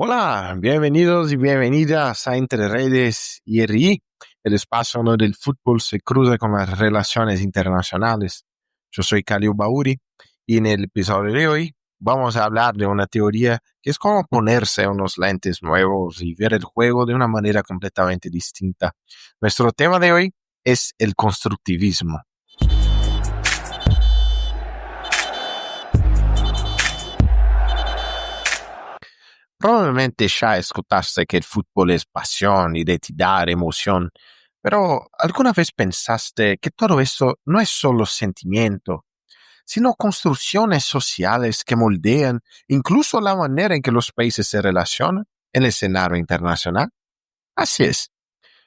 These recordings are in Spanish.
Hola, bienvenidos y bienvenidas a Entre Redes y RI, el espacio donde el fútbol se cruza con las relaciones internacionales. Yo soy Khalil Bauri y en el episodio de hoy vamos a hablar de una teoría que es como ponerse unos lentes nuevos y ver el juego de una manera completamente distinta. Nuestro tema de hoy es el constructivismo. Probablemente ya escuchaste que el fútbol es pasión, identidad, emoción, pero ¿alguna vez pensaste que todo esto no es solo sentimiento, sino construcciones sociales que moldean incluso la manera en que los países se relacionan en el escenario internacional? Así es.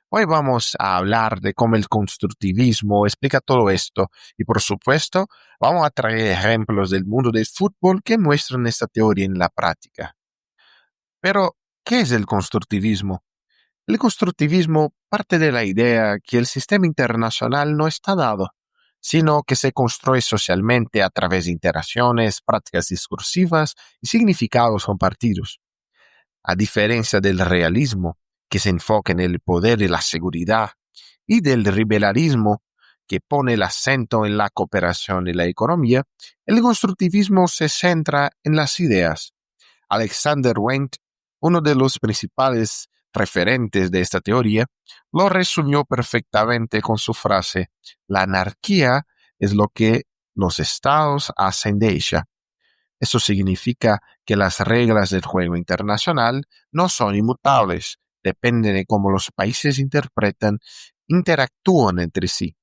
Hoy vamos a hablar de cómo el constructivismo explica todo esto y, por supuesto, vamos a traer ejemplos del mundo del fútbol que muestran esta teoría en la práctica. Pero, ¿qué es el constructivismo? El constructivismo parte de la idea que el sistema internacional no está dado, sino que se construye socialmente a través de interacciones, prácticas discursivas y significados compartidos. A diferencia del realismo, que se enfoca en el poder y la seguridad, y del liberalismo, que pone el acento en la cooperación y la economía, el constructivismo se centra en las ideas. Alexander Wendt, uno de los principales referentes de esta teoría, lo resumió perfectamente con su frase: la anarquía es lo que los estados hacen de ella. Eso significa que las reglas del juego internacional no son inmutables, dependen de cómo los países interactúan entre sí.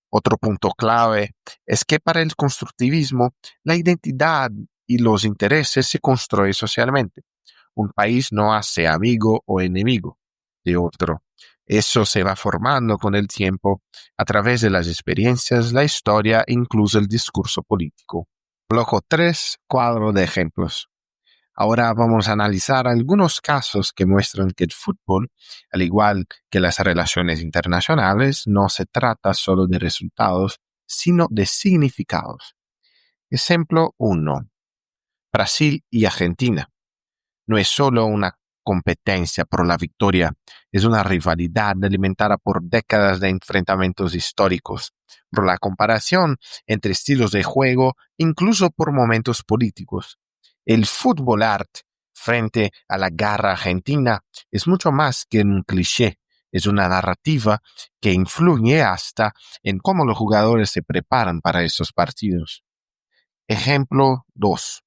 Otro punto clave es que para el constructivismo, la identidad y los intereses se construyen socialmente. Un país no hace amigo o enemigo de otro. Eso se va formando con el tiempo a través de las experiencias, la historia e incluso el discurso político. Bloco 3, cuadro de ejemplos. Ahora vamos a analizar algunos casos que muestran que el fútbol, al igual que las relaciones internacionales, no se trata solo de resultados, sino de significados. Ejemplo 1. Brasil y Argentina. No es solo una competencia por la victoria, es una rivalidad alimentada por décadas de enfrentamientos históricos, por la comparación entre estilos de juego, incluso por momentos políticos. El fútbol art frente a la garra argentina es mucho más que un cliché, es una narrativa que influye hasta en cómo los jugadores se preparan para esos partidos. Ejemplo 2.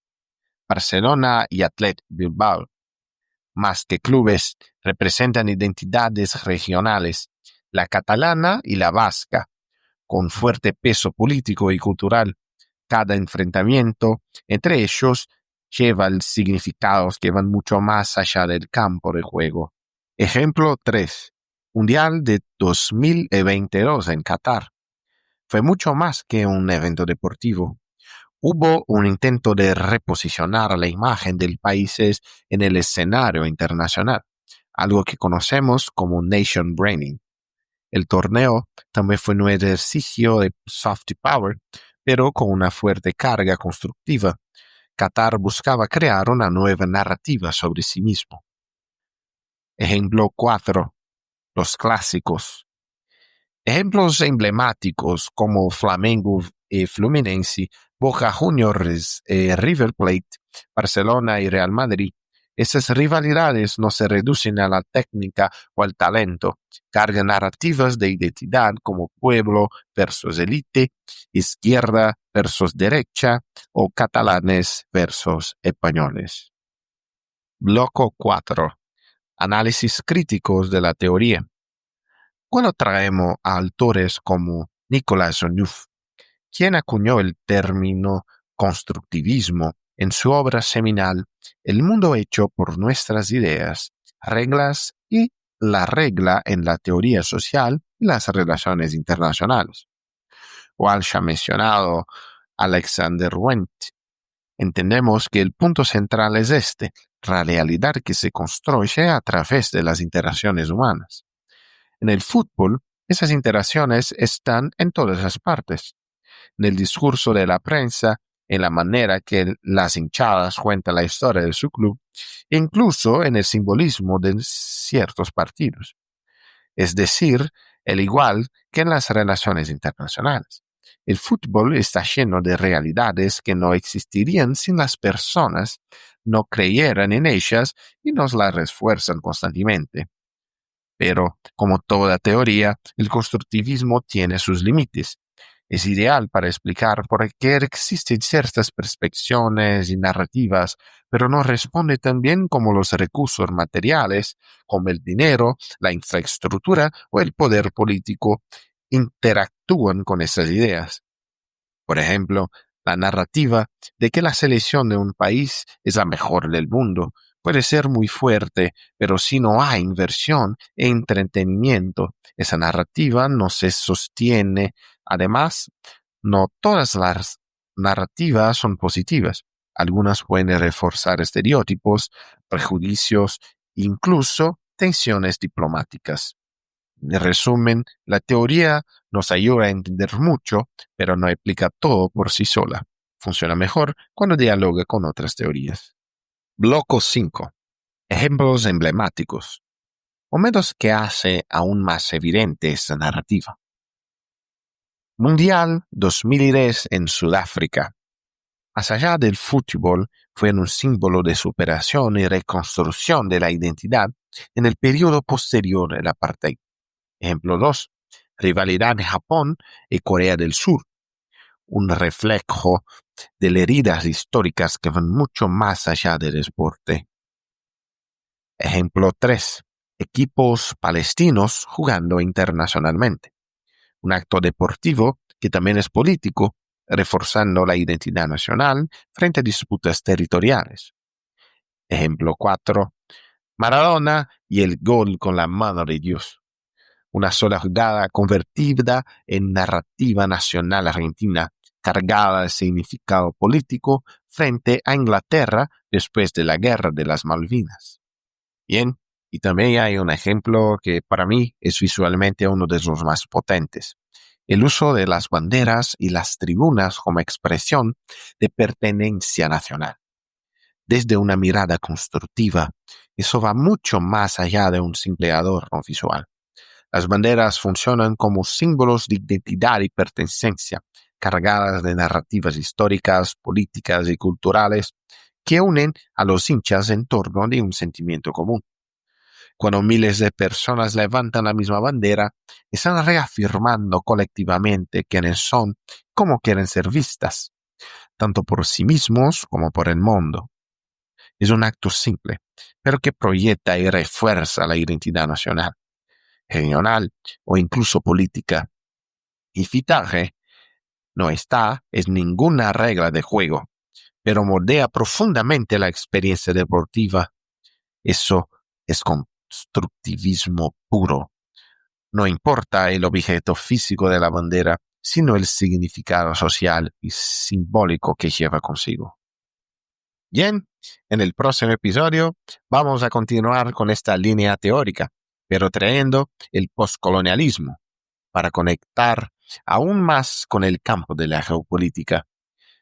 Barcelona y Athletic Bilbao. Más que clubes, representan identidades regionales, la catalana y la vasca, con fuerte peso político y cultural. Cada enfrentamiento entre ellos lleva significados que van mucho más allá del campo de juego. Ejemplo 3. Mundial de 2022 en Qatar. Fue mucho más que un evento deportivo. Hubo un intento de reposicionar la imagen del país en el escenario internacional, algo que conocemos como nation branding. El torneo también fue un ejercicio de soft power, pero con una fuerte carga constructiva. Qatar buscaba crear una nueva narrativa sobre sí mismo. Ejemplo 4. Los clásicos. Ejemplos emblemáticos como Flamengo y Fluminense, Boca Juniors, River Plate, Barcelona y Real Madrid. Esas rivalidades no se reducen a la técnica o al talento, cargan narrativas de identidad como pueblo versus élite, izquierda versus derecha o catalanes versus españoles. Bloco 4. Análisis críticos de la teoría. Cuando traemos a autores como Nicolas Onuf, quien acuñó el término constructivismo en su obra seminal El mundo hecho por nuestras ideas, reglas y la regla en la teoría social y las relaciones internacionales, o al ya mencionado Alexander Wendt, entendemos que el punto central es la realidad que se construye a través de las interacciones humanas. En el fútbol, esas interacciones están en todas las partes. En el discurso de la prensa, en la manera que las hinchadas cuentan la historia de su club, e incluso en el simbolismo de ciertos partidos. Es decir, el igual que en las relaciones internacionales. El fútbol está lleno de realidades que no existirían si las personas no creyeran en ellas y nos las refuerzan constantemente. Pero, como toda teoría, el constructivismo tiene sus límites. Es ideal para explicar por qué existen ciertas percepciones y narrativas, pero no responde tan bien como los recursos materiales, como el dinero, la infraestructura o el poder político, interactúan con esas ideas. Por ejemplo, la narrativa de que la selección de un país es la mejor del mundo puede ser muy fuerte, pero si no hay inversión e entretenimiento, esa narrativa no se sostiene. Además, no todas las narrativas son positivas. Algunas pueden reforzar estereotipos, prejuicios, incluso tensiones diplomáticas. En resumen, la teoría nos ayuda a entender mucho, pero no explica todo por sí sola. Funciona mejor cuando dialoga con otras teorías. Bloco 5. Ejemplos emblemáticos. Momentos que hace aún más evidente esta narrativa. Mundial 2010 en Sudáfrica. Más allá del fútbol, fue un símbolo de superación y reconstrucción de la identidad en el periodo posterior al apartheid. Ejemplo 2. Rivalidad de Japón y Corea del Sur. Un reflejo de heridas históricas que van mucho más allá del deporte. Ejemplo 3. Equipos palestinos jugando internacionalmente. Un acto deportivo que también es político, reforzando la identidad nacional frente a disputas territoriales. Ejemplo 4. Maradona y el gol con la mano de Dios. Una sola jugada convertida en narrativa nacional argentina, cargada de significado político frente a Inglaterra después de la Guerra de las Malvinas. Bien, y también hay un ejemplo que para mí es visualmente uno de los más potentes. El uso de las banderas y las tribunas como expresión de pertenencia nacional. Desde una mirada constructiva, eso va mucho más allá de un simple adorno visual. Las banderas funcionan como símbolos de identidad y pertenencia, cargadas de narrativas históricas, políticas y culturales que unen a los hinchas en torno de un sentimiento común. Cuando miles de personas levantan la misma bandera, están reafirmando colectivamente quiénes son, cómo quieren ser vistas, tanto por sí mismos como por el mundo. Es un acto simple, pero que proyecta y refuerza la identidad nacional, regional o incluso política. Y fichaje no está en ninguna regla de juego, pero moldea profundamente la experiencia deportiva. Eso es constructivismo puro. No importa el objeto físico de la bandera, sino el significado social y simbólico que lleva consigo. Bien, en el próximo episodio vamos a continuar con esta línea teórica, pero trayendo el postcolonialismo para conectar aún más con el campo de la geopolítica.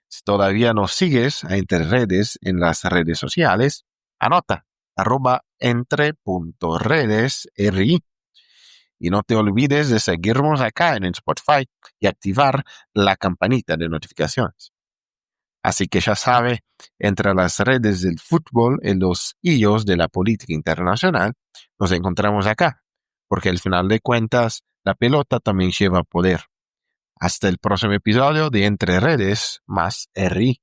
Si todavía nos sigues a Entre Redes en las redes sociales, anota @entre.redesri. Y no te olvides de seguirnos acá en Spotify y activar la campanita de notificaciones. Así que ya sabe, entre las redes del fútbol y los hilos de la política internacional, nos encontramos acá, porque al final de cuentas, la pelota también lleva poder. Hasta el próximo episodio de Entre Redes más RI.